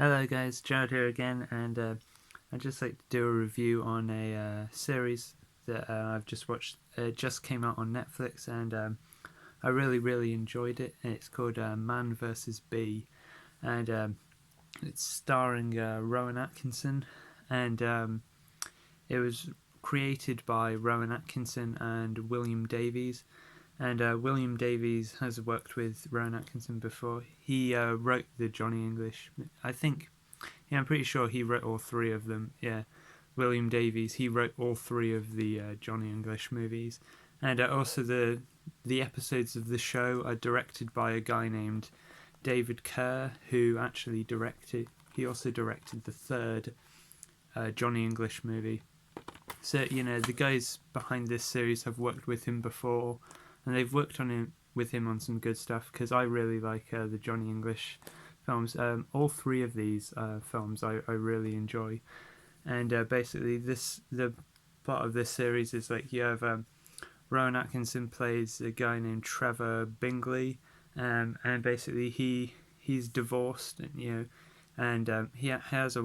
Hello guys, Jared here again, and I'd just like to do a review on a series that I've just watched. It just came out on Netflix, and I really enjoyed it. It's called Man vs. Bee, and it's starring Rowan Atkinson, and it was created by Rowan Atkinson and William Davies. And William Davies has worked with Rowan Atkinson before. He wrote the Johnny English. I think, yeah, I'm pretty sure he wrote all three of them. Yeah, William Davies. He wrote all three of the Johnny English movies, and also the episodes of the show are directed by a guy named David Kerr, who actually directed. He also directed the third Johnny English movie. So the guys behind this series have worked with him before, and they've worked on him with him on some good stuff. Because I really like the Johnny English films. All three of these films I really enjoy, and basically the plot of this series is like you have Rowan Atkinson plays a guy named Trevor Bingley, and basically he's divorced, and he has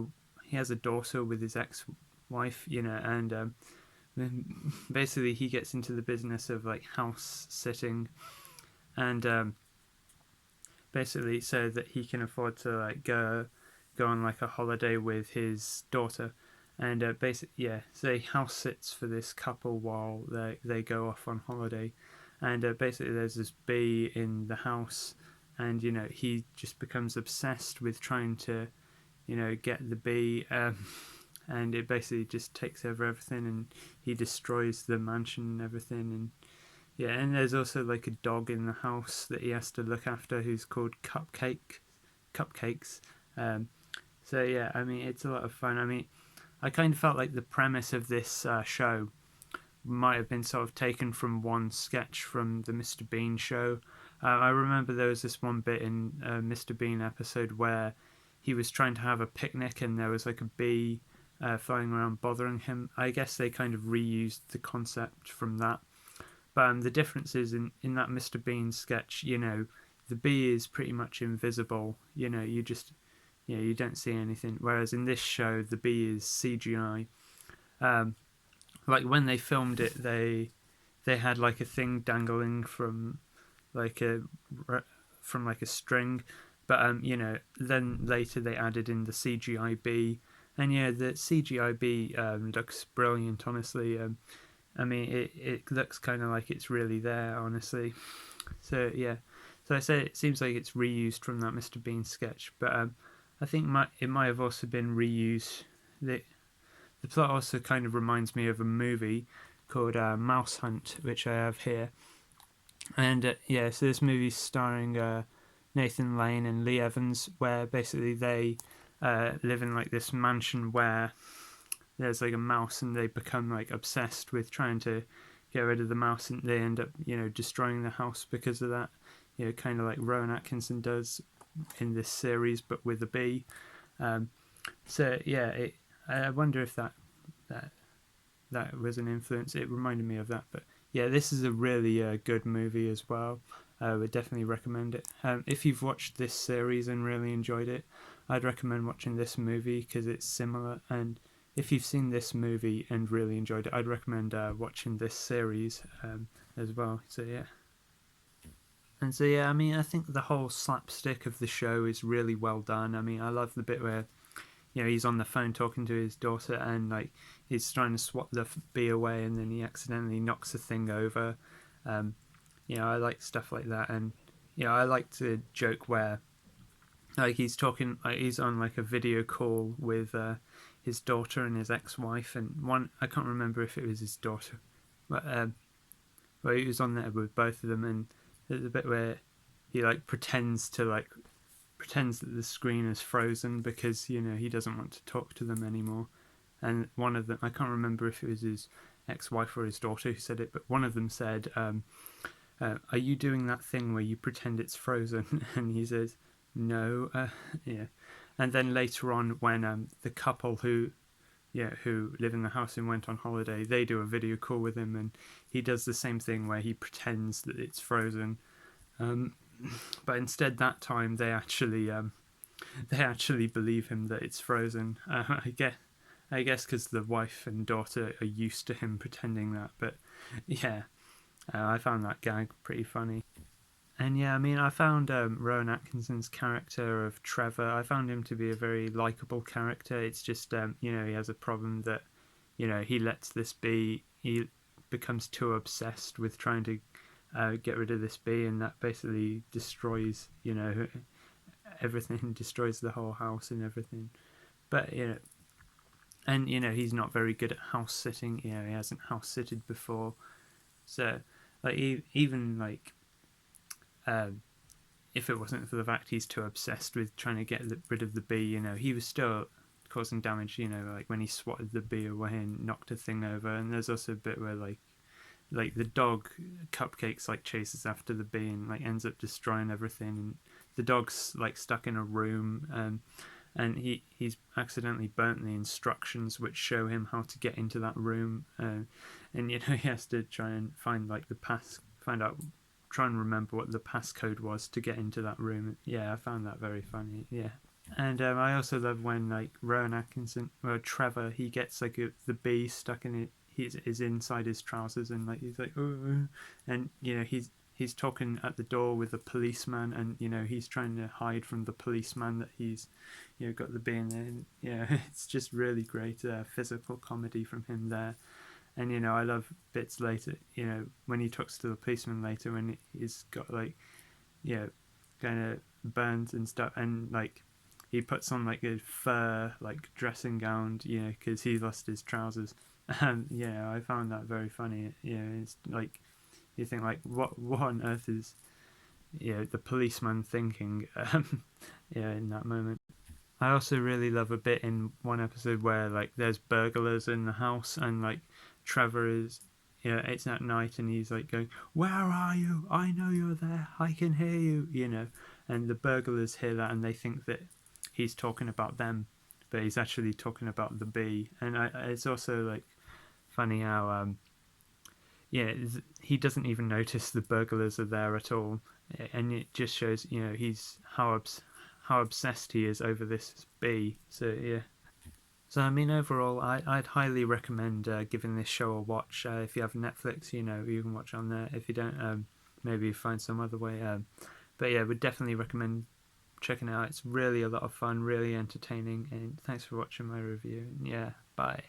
a daughter with his ex-wife, and basically he gets into the business of like house sitting, and basically so that he can afford to like go on like a holiday with his daughter, and so he house sits for this couple while they go off on holiday, and basically there's this bee in the house, and he just becomes obsessed with trying to get the bee, and it basically just takes over everything, and he destroys the mansion and everything, and yeah, and there's also like a dog in the house that he has to look after who's called Cupcakes. So yeah, I mean it's a lot of fun. I mean, I kind of felt like the premise of this show might have been sort of taken from one sketch from the Mr. Bean show. I remember there was this one bit in a Mr. Bean episode where he was trying to have a picnic and there was like a bee flying around bothering him. I guess they kind of reused the concept from that. But the difference is in that Mr. Bean sketch, the bee is pretty much invisible. You just, you don't see anything. Whereas in this show, the bee is CGI. Like when they filmed it, they had like a thing dangling from like a string, but then later they added in the CGI bee, and yeah, the CGI bee looks brilliant. Honestly, I mean it looks kind of like it's really there. Honestly, so yeah, so I say it seems like it's reused from that Mr. Bean sketch, but I think it might have also been reused. The plot also kind of reminds me of a movie called Mouse Hunt, which I have here. And yeah, so this movie's starring Nathan Lane and Lee Evans, where basically they live in like this mansion where there's like a mouse, and they become like obsessed with trying to get rid of the mouse, and they end up destroying the house because of that. Kind of like Rowan Atkinson does in this series, but with a bee. So yeah, I wonder if that was an influence. It reminded me of that, but yeah, this is a really good movie as well. I would definitely recommend it. If you've watched this series and really enjoyed it, I'd recommend watching this movie because it's similar. And if you've seen this movie and really enjoyed it, I'd recommend watching this series as well. So yeah. And so yeah, I mean, I think the whole slapstick of the show is really well done. I mean, I love the bit where he's on the phone talking to his daughter, and like he's trying to swat the bee away, and then he accidentally knocks the thing over. I like stuff like that, and I like the joke where like he's talking, like he's on like a video call with his daughter and his ex-wife, and one I can't remember if it was his daughter, but he was on there with both of them, and there's a bit where he like pretends that the screen is frozen because he doesn't want to talk to them anymore, and one of them, I can't remember if it was his ex-wife or his daughter who said it, but one of them said, are you doing that thing where you pretend it's frozen? And he says no. Yeah, and then later on when the couple who live in the house and went on holiday, they do a video call with him, and he does the same thing where he pretends that it's frozen, but instead that time they actually they actually believe him that it's frozen. I guess because the wife and daughter are used to him pretending that. But yeah, I found that gag pretty funny. And yeah, I mean, I found Rowan Atkinson's character of Trevor. I found him to be a very likable character. It's just he has a problem that he lets this bee. He becomes too obsessed with trying to get rid of this bee, and that basically destroys everything, destroys the whole house and everything. But and he's not very good at house sitting. He hasn't house sitted before, so like even like if it wasn't for the fact he's too obsessed with trying to get rid of the bee, he was still causing damage. Like when he swatted the bee away and knocked a thing over. And there's also a bit where like the dog Cupcakes like chases after the bee and like ends up destroying everything. And the dog's like stuck in a room. And he's accidentally burnt the instructions which show him how to get into that room. And he has to try and find like try and remember what the passcode was to get into that room. Yeah, I found that very funny. Yeah. And I also love when like Rowan Atkinson, well Trevor, he gets like the bee stuck in it. He's inside his trousers and like he's like oh, and he's talking at the door with a policeman, and he's trying to hide from the policeman that he's got the bee in there. And, it's just really great physical comedy from him there. And I love bits later, when he talks to the policeman later, when he's got like kind of burns and stuff, and like he puts on like a fur like dressing gown, because he lost his trousers. And I found that very funny. It's like you think like what on earth is the policeman thinking in that moment. I also really love a bit in one episode where like there's burglars in the house, and like Trevor is it's at night and he's like going, "Where are you? I know you're there. I can hear you." And the burglars hear that and they think that he's talking about them, but he's actually talking about the bee. And it's also like funny how he doesn't even notice the burglars are there at all, and it just shows he's how obsessed he is over this bee. So yeah. So I mean, overall, I'd highly recommend giving this show a watch. If you have Netflix, you can watch on there. If you don't, maybe find some other way. But yeah, would definitely recommend checking it out. It's really a lot of fun, really entertaining. And thanks for watching my review. Yeah, bye.